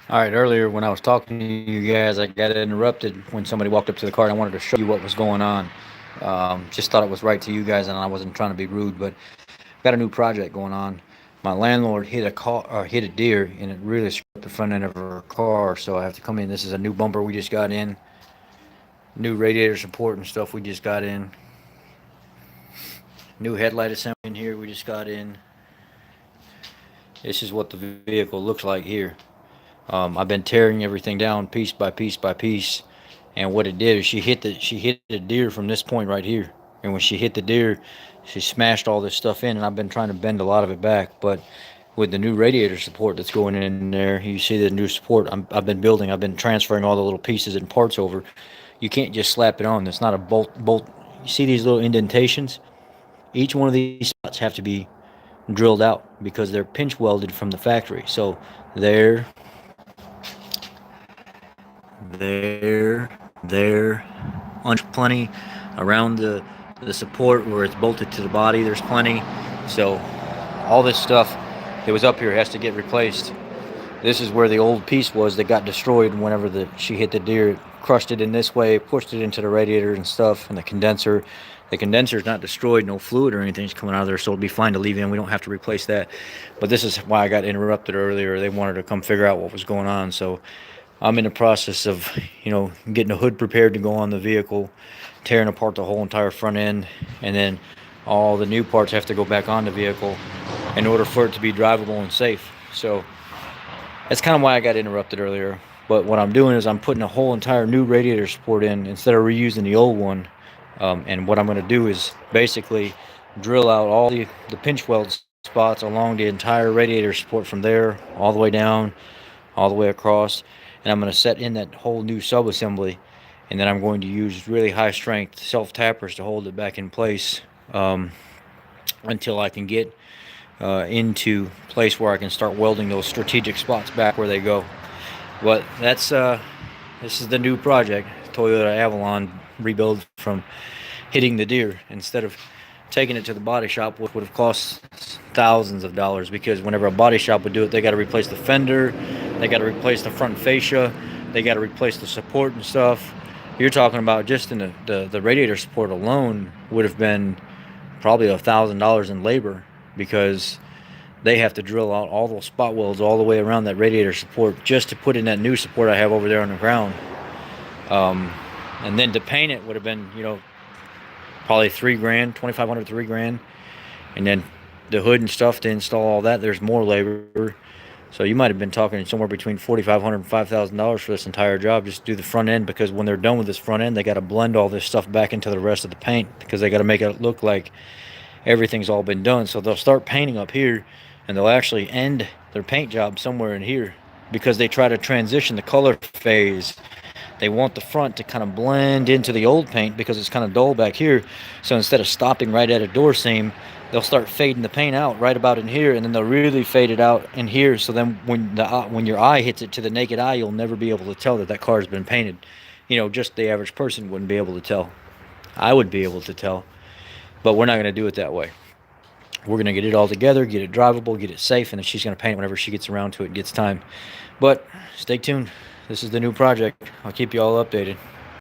All right, earlier when I was talking to you guys, I got interrupted when somebody walked up to the car and I wanted to show you what was going on. Just thought it was right to you guys, and I wasn't trying to be rude, but got a new project going on. My landlord hit a car, hit a deer, and it really screwed up the front end of her car. So I have to come in. This is a new bumper we just got in, new radiator support and stuff we just got in, new headlight assembly in here we just got in. This is what the vehicle looks like here. I've been tearing everything down piece by piece by piece, and what it did is she hit a deer from this point right here, and when she hit the deer, she smashed all this stuff in, and I've been trying to bend a lot of it back, but with the new radiator support that's going in there, you see the new support I've been building. I've been transferring all the little pieces and parts over. You can't just slap it on. It's not a bolt. You see these little indentations? Each one of these spots have to be drilled out because they're pinch welded from the factory. So there, there, plenty around the support where it's bolted to the body. There's plenty. So all this stuff that was up here has to get replaced. This is where the old piece was that got destroyed whenever she hit the deer. It crushed it in this way, pushed it into the radiator and stuff, and the condenser. The condenser is not destroyed, no fluid or anything's coming out of there, so it'll be fine to leave in. We don't have to replace that. But this is why I got interrupted earlier. They wanted to come figure out what was going on, so I'm in the process of, getting the hood prepared to go on the vehicle, tearing apart the whole entire front end, and then all the new parts have to go back on the vehicle in order for it to be drivable and safe. So that's kind of why I got interrupted earlier. But what I'm doing is I'm putting a whole entire new radiator support in instead of reusing the old one. And what I'm going to do is basically drill out all the pinch weld spots along the entire radiator support from there all the way down, all the way across. And I'm going to set in that whole new sub-assembly. And then I'm going to use really high strength self-tappers to hold it back in place until I can get into place where I can start welding those strategic spots back where they go. But this is the new project. Toyota Avalon rebuild from hitting the deer instead of taking it to the body shop, which would have cost thousands of dollars, because whenever a body shop would do it, they got to replace the fender, they got to replace the front fascia, they got to replace the support and stuff. You're talking about just in the radiator support alone would have been probably $1,000 in labor, because they have to drill out all those spot welds all the way around that radiator support just to put in that new support I have over there on the ground. And then to paint it would have been, probably $3,000, 2,500, $3,000, and then the hood and stuff to install all that. There's more labor, so you might have been talking somewhere between $4,500 and $5,000 for this entire job just to do the front end. Because when they're done with this front end, they got to blend all this stuff back into the rest of the paint, because they got to make it look like everything's all been done. So they'll start painting up here, and they'll actually end their paint job somewhere in here, because they try to transition the color phase. They want the front to kind of blend into the old paint because it's kind of dull back here. So instead of stopping right at a door seam, they'll start fading the paint out right about in here, and then they'll really fade it out in here. So then when your eye hits it to the naked eye, you'll never be able to tell that car's been painted. Just the average person wouldn't be able to tell. I would be able to tell, but we're not going to do it that way. We're going to get it all together, get it drivable, get it safe, and then she's going to paint it whenever she gets around to it and gets time. But stay tuned. This is the new project. I'll keep you all updated.